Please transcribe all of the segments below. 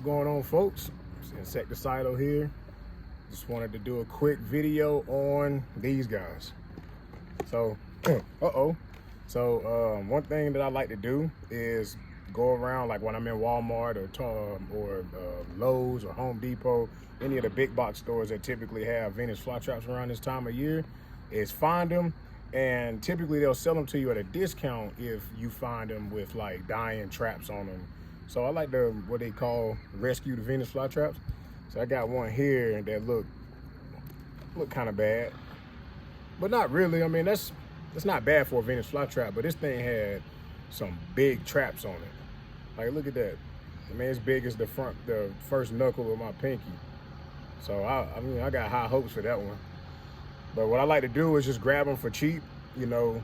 going on, folks? It's Insecticidal here. Just wanted to do a quick video on these guys. So, one thing that I like to do is go around, like when I'm in Walmart or Lowe's or Home Depot, any of the big box stores that typically have Venus flytraps around this time of year, is find them. And typically they'll sell them to you at a discount if you find them with like dying traps on them. So I like to, what they call, rescue the Venus flytraps. So I got one here that look kind of bad, but not really. I mean, that's not bad for a Venus flytrap, but this thing had some big traps on it. Like, look at that. I mean, it's big as the first knuckle of my pinky. So I mean, I got high hopes for that one. But what I like to do is just grab them for cheap, you know,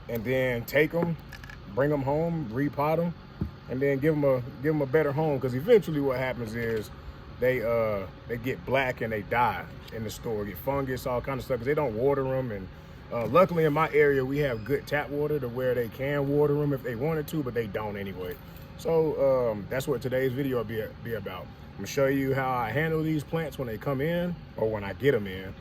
and then take them, bring them home, repot them, and then give them a better home. Because eventually what happens is they get black and they die in the store, get fungus, all kind of stuff, because they don't water them. And luckily in my area we have good tap water to where they can water them if they wanted to, but they don't anyway. So that's what today's video will be about. I'm gonna show you how I handle these plants when they come in or when I get them in.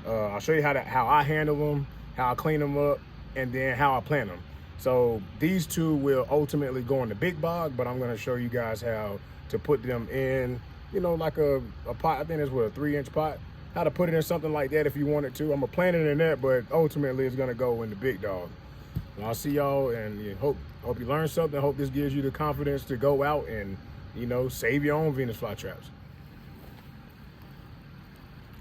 I'll show you how I handle them, how I clean them up, and then how I plant them. So these two will ultimately go in the big bog, but I'm gonna show you guys how to put them in, you know, like a pot. I think it's what, a 3-inch pot. How to put it in something like that if you wanted to. I'm gonna plant it in that, but ultimately it's gonna go in the big dog. And I'll see y'all, and hope you learned something. Hope this gives you the confidence to go out and, you know, save your own Venus flytraps.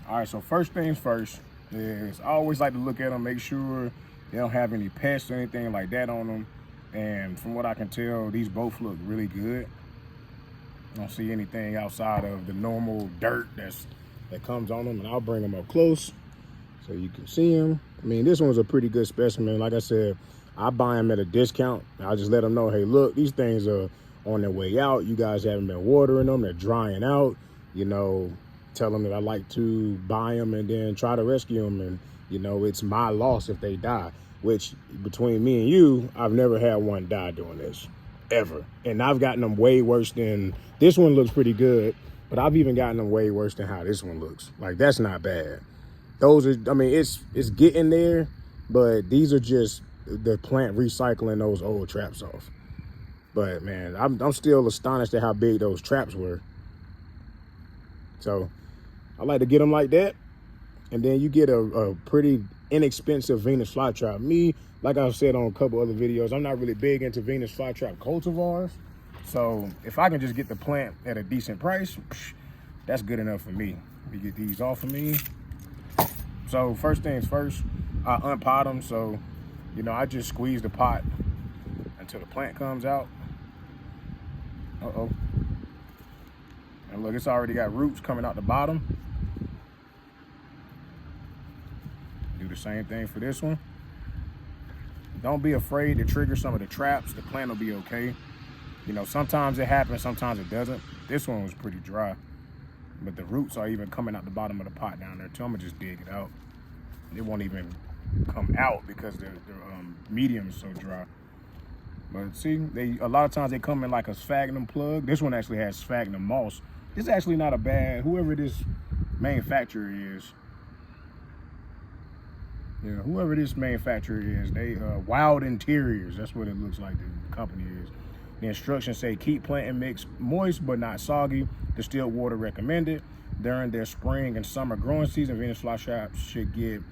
All right, so first things first is I always like to look at them, make sure they don't have any pests or anything like that on them. And from what I can tell, these both look really good. I don't see anything outside of the normal dirt that comes on them, and I'll bring them up close so you can see them. I mean, this one's a pretty good specimen. Like I said, I buy them at a discount. I'll just let them know, hey, look, these things are on their way out. You guys haven't been watering them. They're drying out, you know. Tell them that I like to buy them and then try to rescue them, and you know, it's my loss if they die, which between me and you, I've never had one die doing this ever. And I've gotten them way worse than this one. Looks pretty good, but I've even gotten them way worse than how this one looks. Like, that's not bad. Those are, I mean, it's getting there, but these are just the plant recycling those old traps off. But man, I'm still astonished at how big those traps were. So I like to get them like that, and then you get a pretty inexpensive Venus flytrap. Me, like I've said on a couple other videos, I'm not really big into Venus flytrap cultivars. So if I can just get the plant at a decent price, that's good enough for me. Let me get these off of me. So first things first, I unpot them. So, you know, I just squeeze the pot until the plant comes out. And look, it's already got roots coming out the bottom. Do the same thing for this one. Don't be afraid to trigger some of the traps. The plant will be okay. You know, sometimes it happens, sometimes it doesn't. This one was pretty dry, but the roots are even coming out the bottom of the pot down there too. I'm gonna just dig it out. It won't even come out because the medium is so dry. But see, a lot of times they come in like a sphagnum plug. This one actually has sphagnum moss. It's actually not a bad, whoever this manufacturer is. Yeah, whoever this manufacturer is, they Wild Interiors, that's what it looks like the company is. The instructions say keep plant and mix moist but not soggy. Distilled water recommended. During their spring and summer growing season, Venus flytraps should get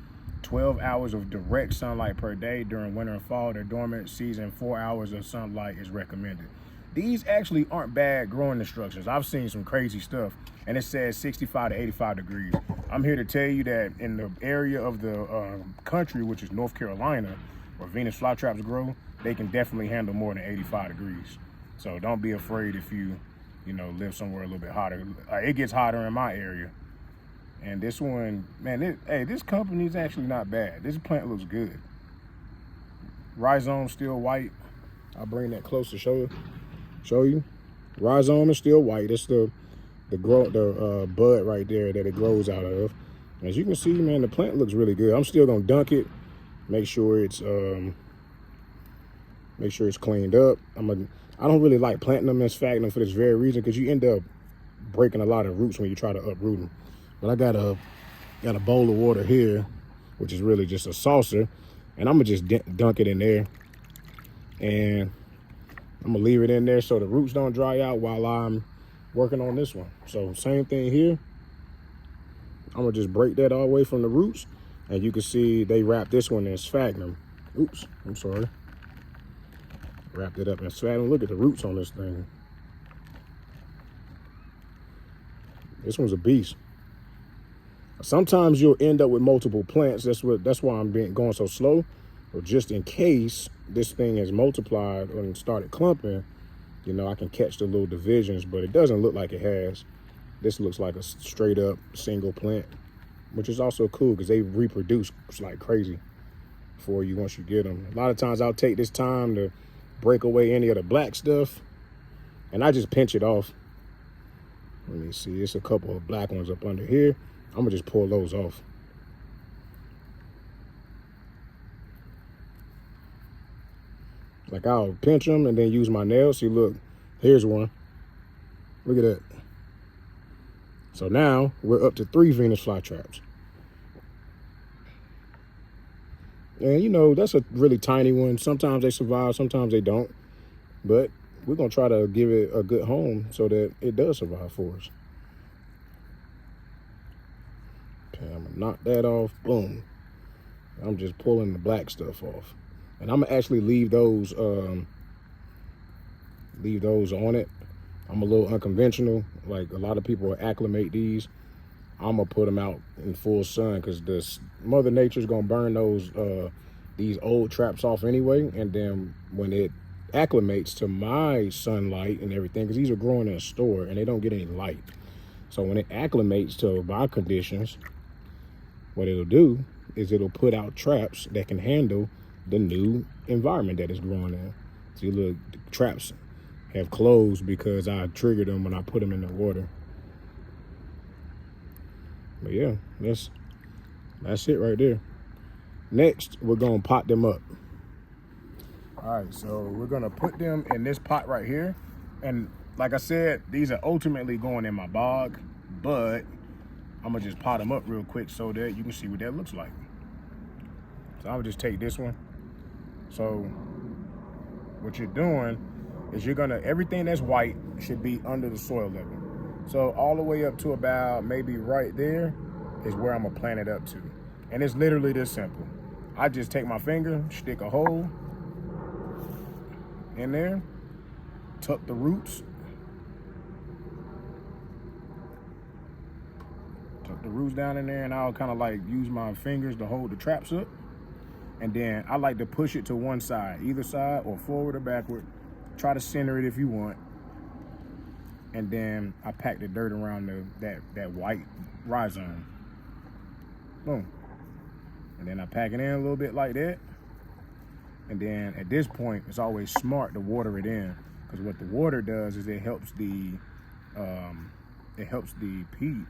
12 hours of direct sunlight per day. During winter and fall, their dormant season, 4 hours of sunlight is recommended. These actually aren't bad growing instructions. I've seen some crazy stuff, and it says 65 to 85 degrees. I'm here to tell you that in the area of the country, which is North Carolina, where Venus flytraps grow, they can definitely handle more than 85 degrees. So don't be afraid if you know, live somewhere a little bit hotter. It gets hotter in my area. And this one, man, hey, this company is actually not bad. This plant looks good. Rhizome still white. I'll bring that close to show you. Rhizome is still white. It's the bud right there that it grows out of. As you can see, man, the plant looks really good. I'm still gonna dunk it, make sure it's cleaned up. I don't really like planting them in sphagnum for this very reason, because you end up breaking a lot of roots when you try to uproot them. But I got a bowl of water here, which is really just a saucer, and I'm gonna just dunk it in there, and I'm gonna leave it in there so the roots don't dry out while I'm working on this one. So same thing here. I'm gonna just break that all the way from the roots, and you can see they wrap this one in sphagnum. Oops, I'm sorry. Wrapped it up in sphagnum. Look at the roots on this thing. This one's a beast. Sometimes you'll end up with multiple plants. That's why I'm going so slow. Or just in case this thing has multiplied and started clumping, you know, I can catch the little divisions, but it doesn't look like it has. This looks like a straight up single plant, which is also cool because they reproduce like crazy for you once you get them. A lot of times I'll take this time to break away any of the black stuff, and I just pinch it off. Let me see, it's a couple of black ones up under here. I'm gonna just pull those off. Like I'll pinch them and then use my nails. See, look, here's one. Look at that. So now we're up to 3 Venus flytraps. And you know, that's a really tiny one. Sometimes they survive, sometimes they don't. But we're gonna try to give it a good home so that it does survive for us. Okay, I'm gonna knock that off, boom. I'm just pulling the black stuff off. And I'm gonna actually leave those on it. I'm a little unconventional. Like a lot of people acclimate these. I'm gonna put them out in full sun because this Mother Nature's gonna burn these old traps off anyway. And then when it acclimates to my sunlight and everything, because these are growing in a store and they don't get any light. So when it acclimates to my conditions, what it'll do is it'll put out traps that can handle the new environment that it's growing in. See, look, the traps have closed because I triggered them when I put them in the water. But yeah, that's it right there. Next, we're gonna pot them up. All right, so we're gonna put them in this pot right here. And like I said, these are ultimately going in my bog, but I'm gonna just pot them up real quick so that you can see what that looks like. So I'll just take this one. So what you're doing is everything that's white should be under the soil level. So all the way up to about maybe right there is where I'm gonna plant it up to. And it's literally this simple. I just take my finger, stick a hole in there, tuck the roots, down in there, and I'll kind of like use my fingers to hold the traps up. And then I like to push it to one side, either side or forward or backward. Try to center it if you want. And then I pack the dirt around that white rhizome. Boom. And then I pack it in a little bit like that. And then at this point, it's always smart to water it in, because what the water does is it helps the peat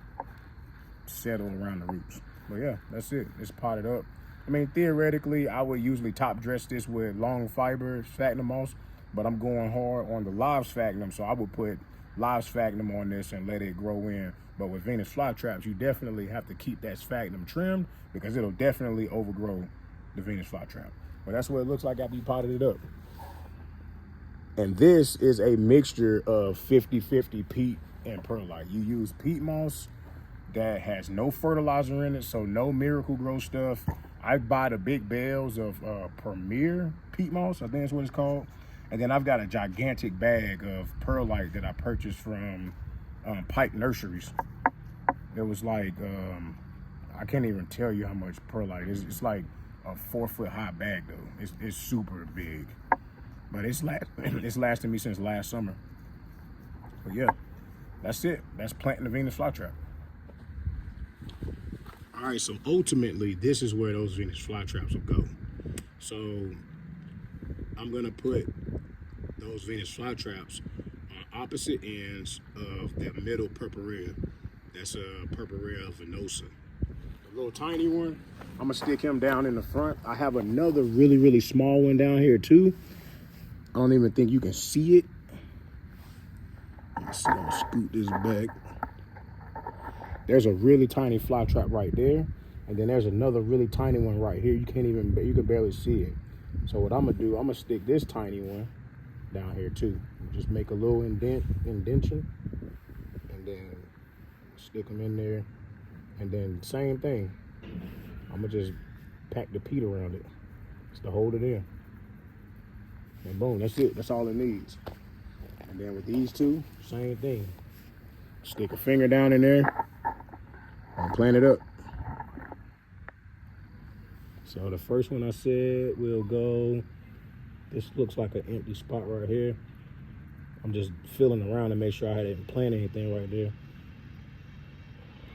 settle around the roots. But yeah, that's it. It's potted up. I mean, theoretically, I would usually top dress this with long fiber sphagnum moss, but I'm going hard on the live sphagnum, so I would put live sphagnum on this and let it grow in. But with Venus flytraps, you definitely have to keep that sphagnum trimmed because it'll definitely overgrow the Venus flytrap. But that's what it looks like after you potted it up. And this is a mixture of 50-50 peat and perlite. You use peat moss that has no fertilizer in it, so no miracle grow stuff. I buy the big bales of Premier peat moss, I think that's what it's called. And then I've got a gigantic bag of perlite that I purchased from Pike Nurseries. It was like, I can't even tell you how much perlite. It's like a 4-foot high bag though. It's super big. But it's lasted me since last summer. But yeah, that's it. That's planting the Venus flytrap. All right, so ultimately, this is where those Venus flytraps will go. So I'm gonna put those Venus flytraps on opposite ends of that middle purpurea. That's a purpurea venosa. The little tiny one, I'm gonna stick him down in the front. I have another really, really small one down here too. I don't even think you can see it. Let's see, I'm gonna scoot this back. There's a really tiny fly trap right there, and then there's another really tiny one right here. You can barely see it. So what I'm gonna do, I'm gonna stick this tiny one down here too. Just make a little indentation, and then stick them in there, and then same thing. I'm gonna just pack the peat around it just to hold it in. And boom, that's it. That's all it needs. And then with these two, same thing. Stick a finger down in there and plant it up. So the first one I said will go, this looks like an empty spot right here. I'm just feeling around to make sure I didn't plant anything right there.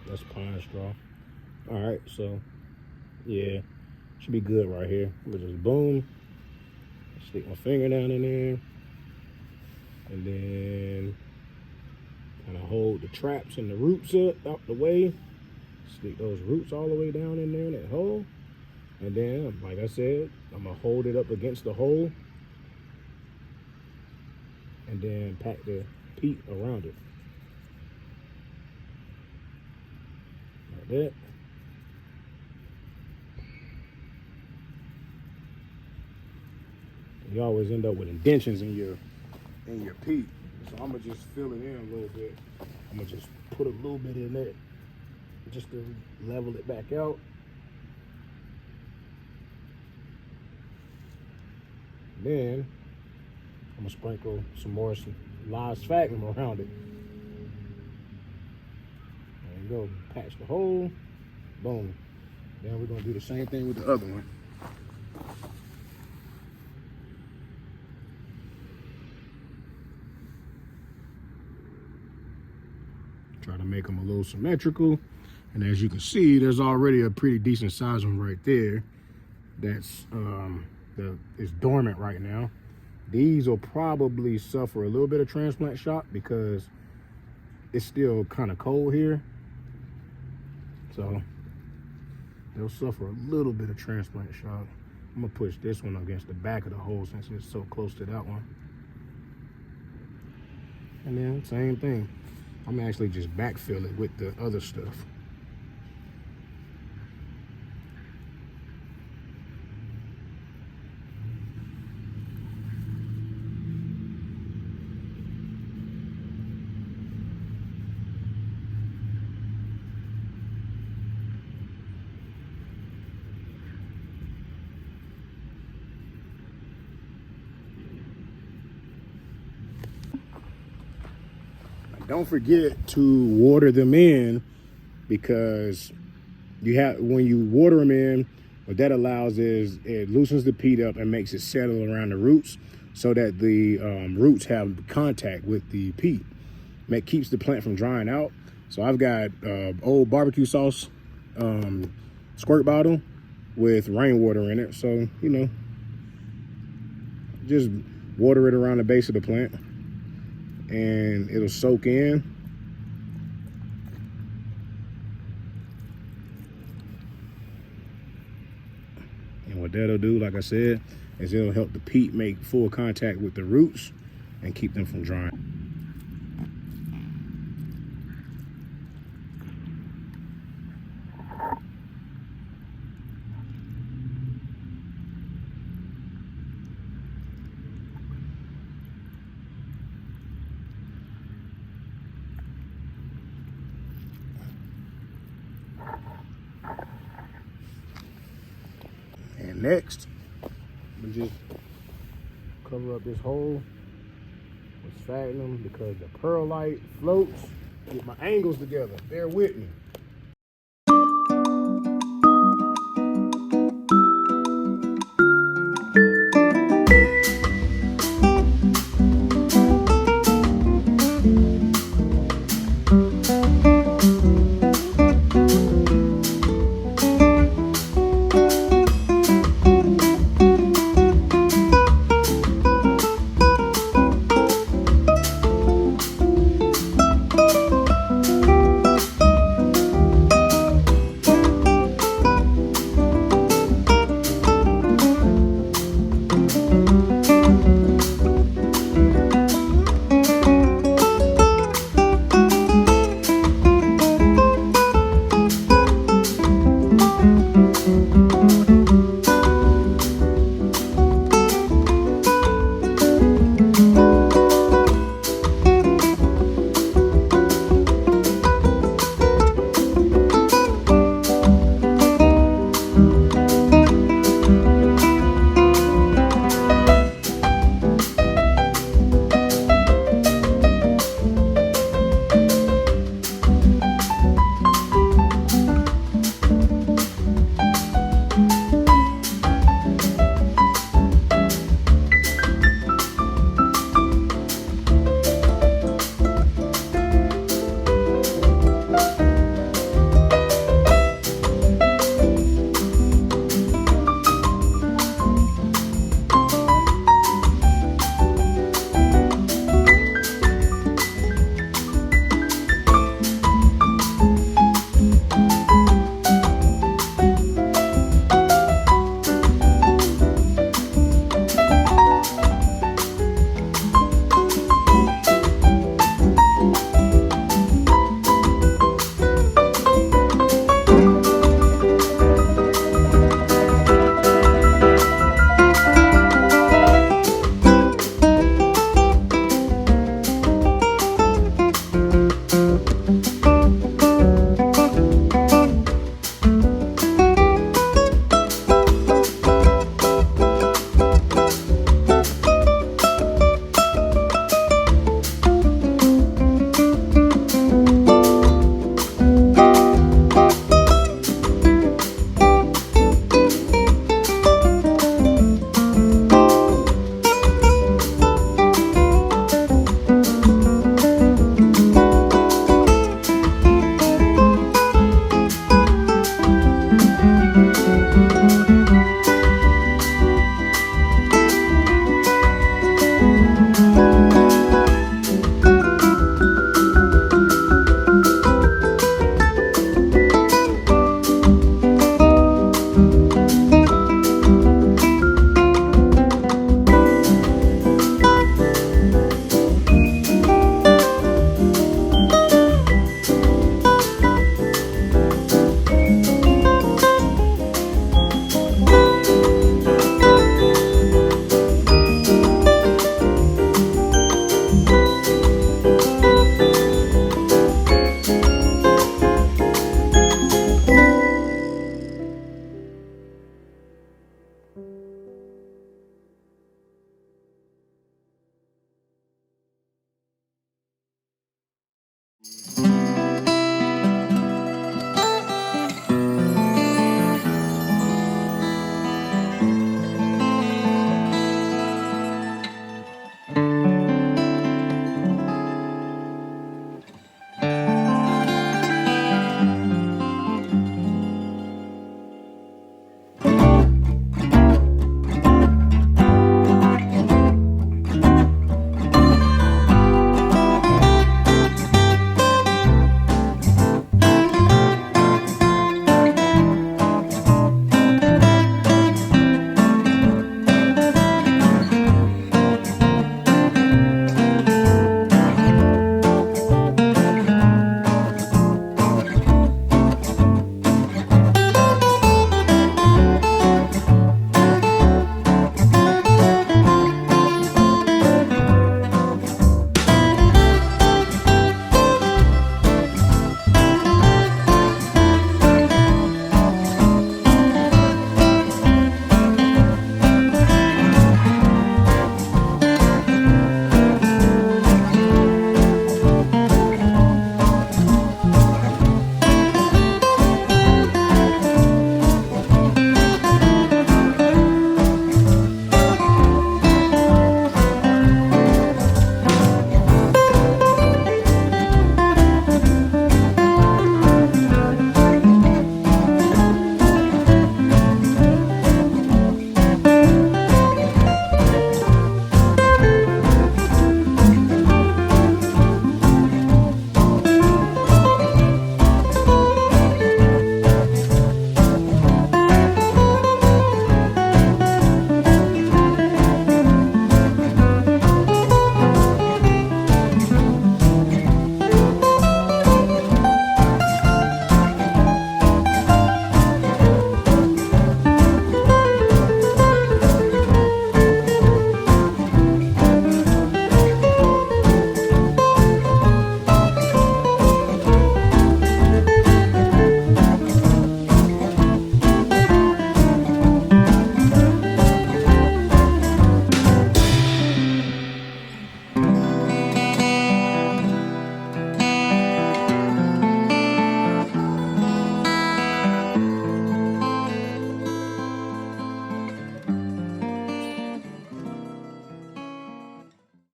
That's pine straw. All right, so yeah, should be good right here. But just boom, stick my finger down in there, and then kind of hold the traps and the roots up out the way. Stick those roots all the way down in there in that hole, and then, like I said, I'm gonna hold it up against the hole, and then pack the peat around it like that. You always end up with indentions in your peat. So I'm gonna just fill it in a little bit. I'm gonna just put a little bit in there just to level it back out. Then I'm gonna sprinkle some live sphagnum around it. There you go. Patch the hole. Boom. Then we're gonna do the same thing with the other one. Try to make them a little symmetrical. And as you can see, there's already a pretty decent sized one right there that's is dormant right now. These will probably suffer a little bit of transplant shock because it's still kind of cold here. So they'll suffer a little bit of transplant shock. I'm gonna push this one against the back of the hole since it's so close to that one. And then same thing. I'm actually just backfill it with the other stuff. Don't forget to water them in, because when you water them in, what that allows is it loosens the peat up and makes it settle around the roots so that the roots have contact with the peat. It keeps the plant from drying out. So I've got old barbecue sauce squirt bottle with rainwater in it. So, you know, just water it around the base of the plant and it'll soak in. And what that'll do, like I said, is it'll help the peat make full contact with the roots and keep them from drying. And next, I'm just cover up this hole with sphagnum because the perlite floats. Get my angles together. Bear with me.